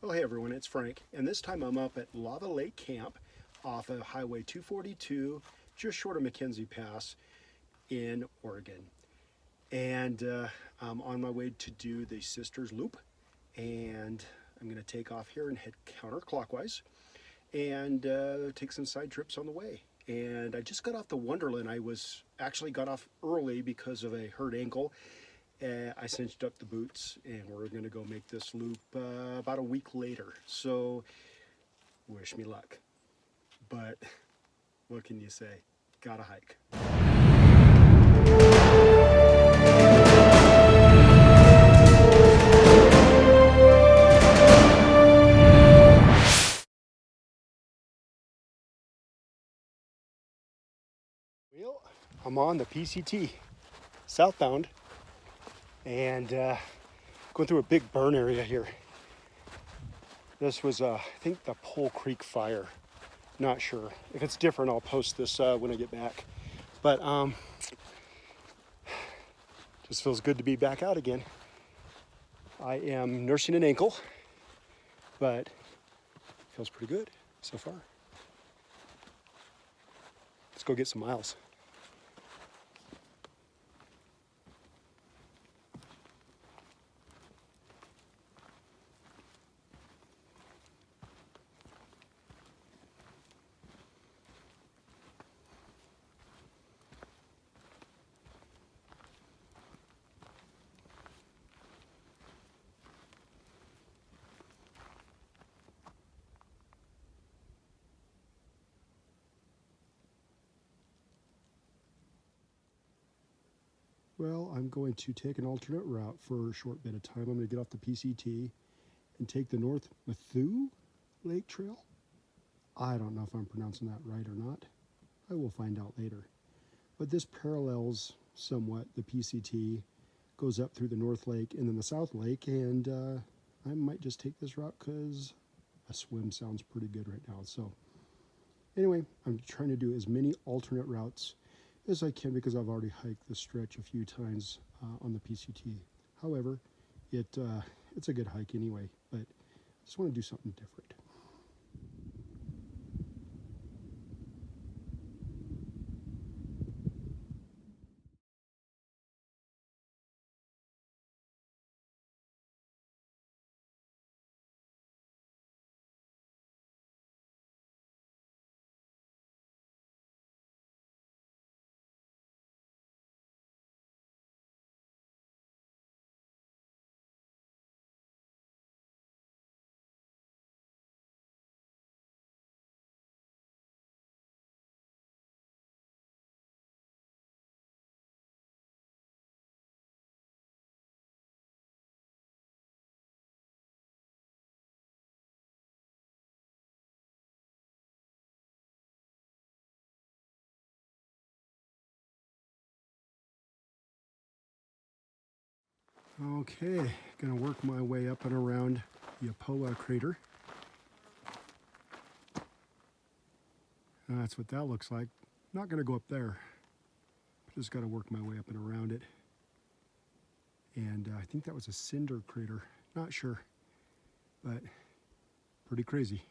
Well, hey everyone, it's Frank, and this time I'm up at Lava Lake Camp off of Highway 242, just short of McKenzie Pass in Oregon. And I'm on my way to do the Sisters Loop, and I'm going to take off here and head counterclockwise and take some side trips on the way. And I just got off the Wonderland. I actually got off early because of a hurt ankle. I cinched up the boots and we're going to go make this loop about a week later. So wish me luck. But what can you say? Gotta hike. Well, I'm on the PCT southbound and going through a big burn area here. This was, I think, the Pole Creek fire. Not sure. If it's different, I'll post this when I get back. But just feels good to be back out again. I am nursing an ankle, but feels pretty good so far. Let's go get some miles. Well, I'm going to take an alternate route for a short bit of time. I'm going to get off the PCT and take the North Matthew Lake Trail. I don't know if I'm pronouncing that right or not. I will find out later. But this parallels somewhat the PCT, goes up through the North Lake and then the South Lake, and I might just take this route because a swim sounds pretty good right now. So anyway, I'm trying to do as many alternate routes as I can because I've already hiked this stretch a few times on the PCT. However, it's a good hike anyway, but I just want to do something different. Okay, gonna work my way up and around Yapoa crater. That's what that looks like. Not gonna go up there. Just gotta work my way up and around it. And I think that was a cinder crater. Not sure, but pretty crazy.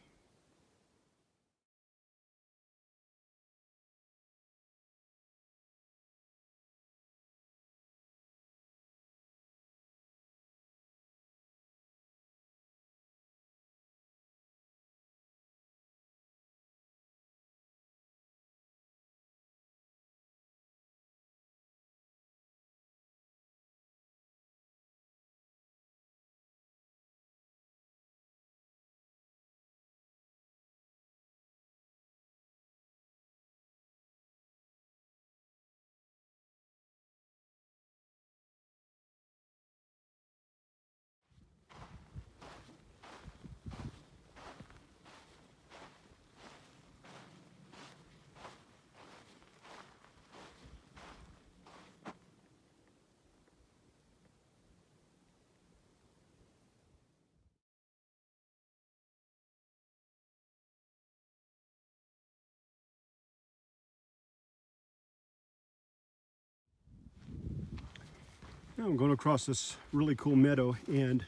Now I'm going across this really cool meadow, and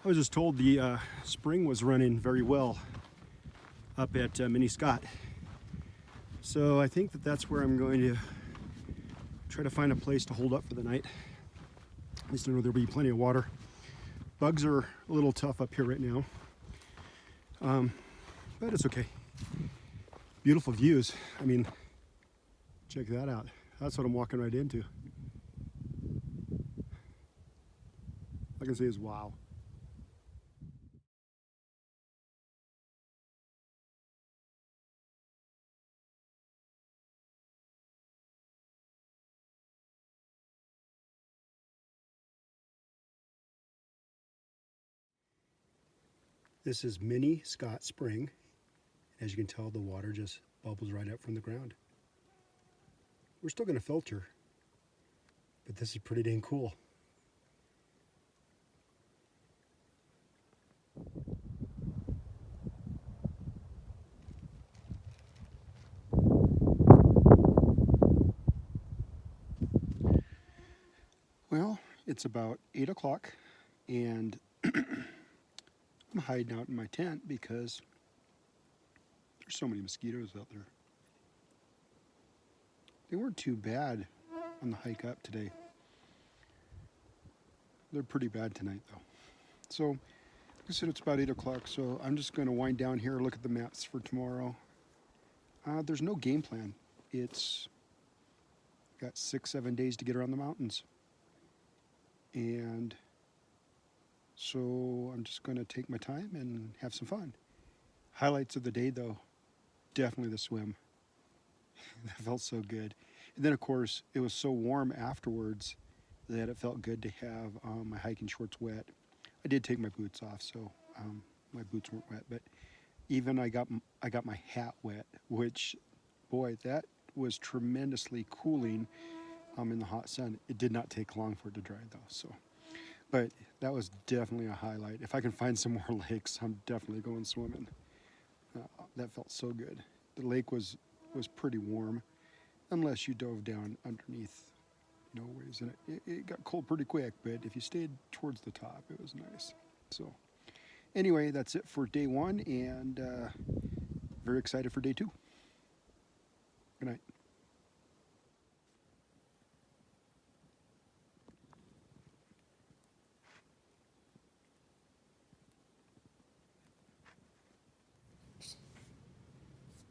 I was just told the spring was running very well up at Mini Scott. So I think that that's where I'm going to try to find a place to hold up for the night. At least I know there'll be plenty of water. Bugs are a little tough up here right now, but it's okay. Beautiful views. I mean, check that out. That's what I'm walking right into. All I can say is wow. This is Mini Scott Spring. As you can tell, the water just bubbles right up from the ground. We're still going to filter, but this is pretty dang cool. Well, it's about 8 o'clock and I'm hiding out in my tent because there's so many mosquitoes out there. They weren't too bad on the hike up today. They're pretty bad tonight though. So, like I said, it's about 8 o'clock, so I'm just going to wind down here, look at the maps for tomorrow. There's no game plan. It's got 6-7 days to get around the mountains. And so I'm just going to take my time and have some fun. Highlights of the day though, definitely the swim. That felt so good. And then of course it was so warm afterwards that it felt good to have my hiking shorts wet. I did take my boots off, so my boots weren't wet, but even I got my hat wet, which, boy, that was tremendously cooling in the hot sun. It did not take long for it to dry though, so. But that was definitely a highlight. If I can find some more lakes, I'm definitely going swimming. That felt so good. The lake was pretty warm, unless you dove down underneath, ways, and it got cold pretty quick. But if you stayed towards the top, it was nice. So, anyway, that's it for day one, and very excited for day two. Good night.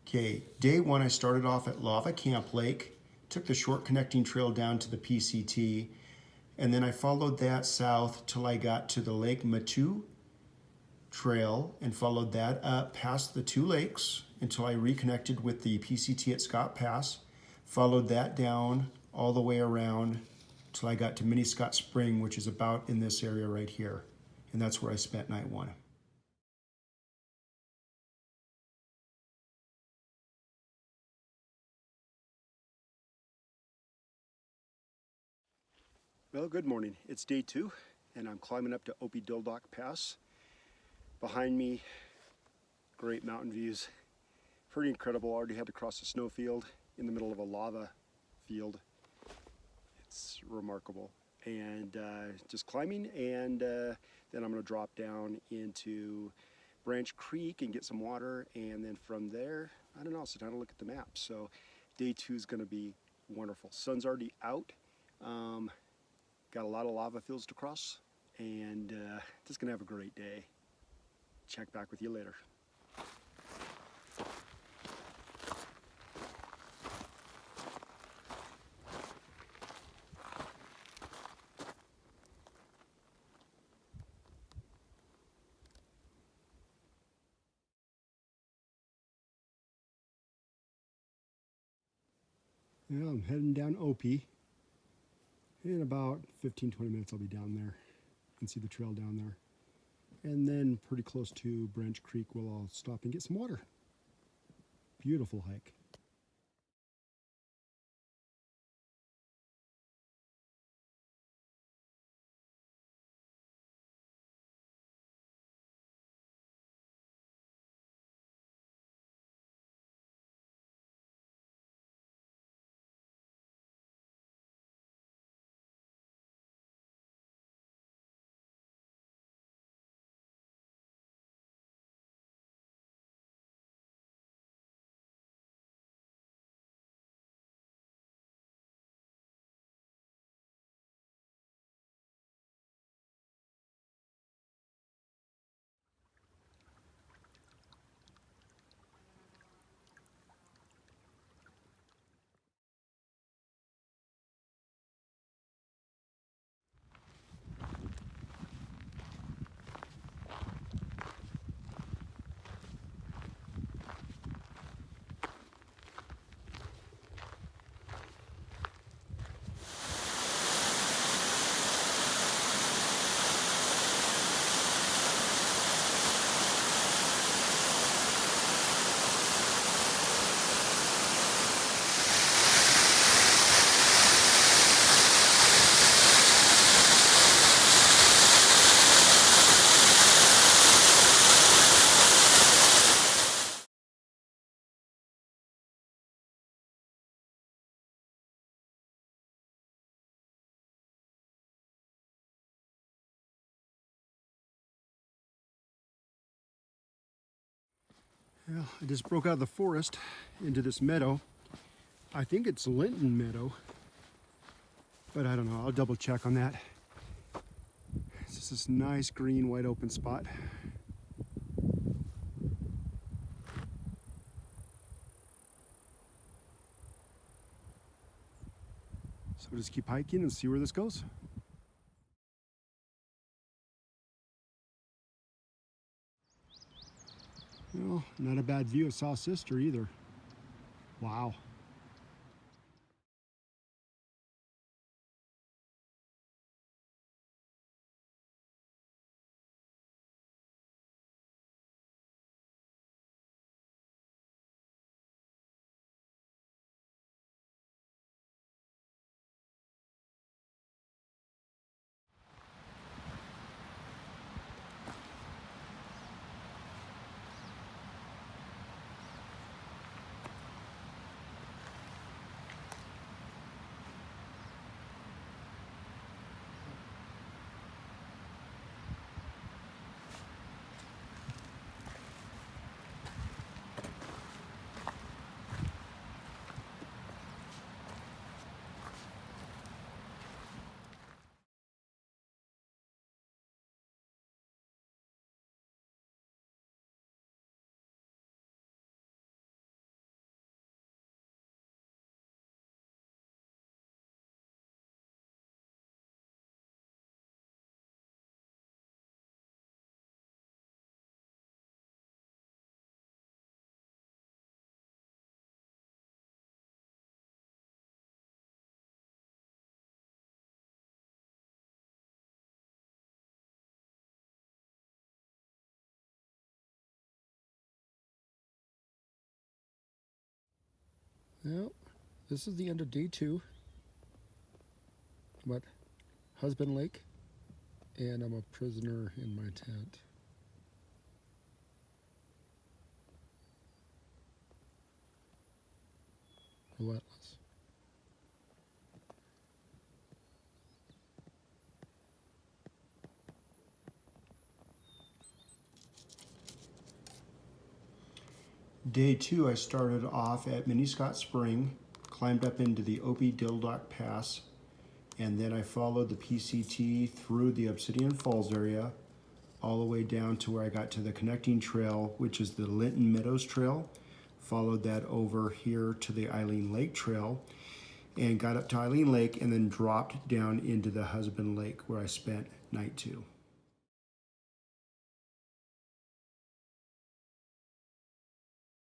Okay, day one I started off at Lava Camp Lake, took the short connecting trail down to the PCT, and then I followed that south till I got to the Lake Mattu trail and followed that up past the two lakes until I reconnected with the PCT at Scott Pass, followed that down all the way around till I got to Mini Scott Spring, which is about in this area right here, and that's where I spent night one. Well, good morning. It's day two, and I'm climbing up to Opidildok Pass. Behind me, great mountain views. Pretty incredible. Already had to cross a snowfield in the middle of a lava field. It's remarkable. And just climbing, and then I'm going to drop down into Branch Creek and get some water, and then from there, I don't know, sit down and look at the map. So day two is going to be wonderful. Sun's already out. Got a lot of lava fields to cross, and just gonna have a great day. Check back with you later. Yeah, I'm heading down Opie. In about 15-20 minutes I'll be down there. You can see the trail down there. And then pretty close to Branch Creek we'll all stop and get some water. Beautiful hike. Well, I just broke out of the forest into this meadow. I think it's Linton Meadow, but I don't know. I'll double check on that. It's just this nice green, wide open spot. So we'll just keep hiking and see where this goes. Well, not a bad view of Saw Sister either. Wow. Well, this is the end of day 2. I'm at Husband Lake, and I'm a prisoner in my tent. Relentless. Day 2, I started off at Miniscot Spring, climbed up into the Opie-Dildock Pass, and then I followed the PCT through the Obsidian Falls area, all the way down to where I got to the connecting trail, which is the Linton Meadows Trail. Followed that over here to the Eileen Lake Trail, and got up to Eileen Lake, and then dropped down into the Husband Lake, where I spent night 2.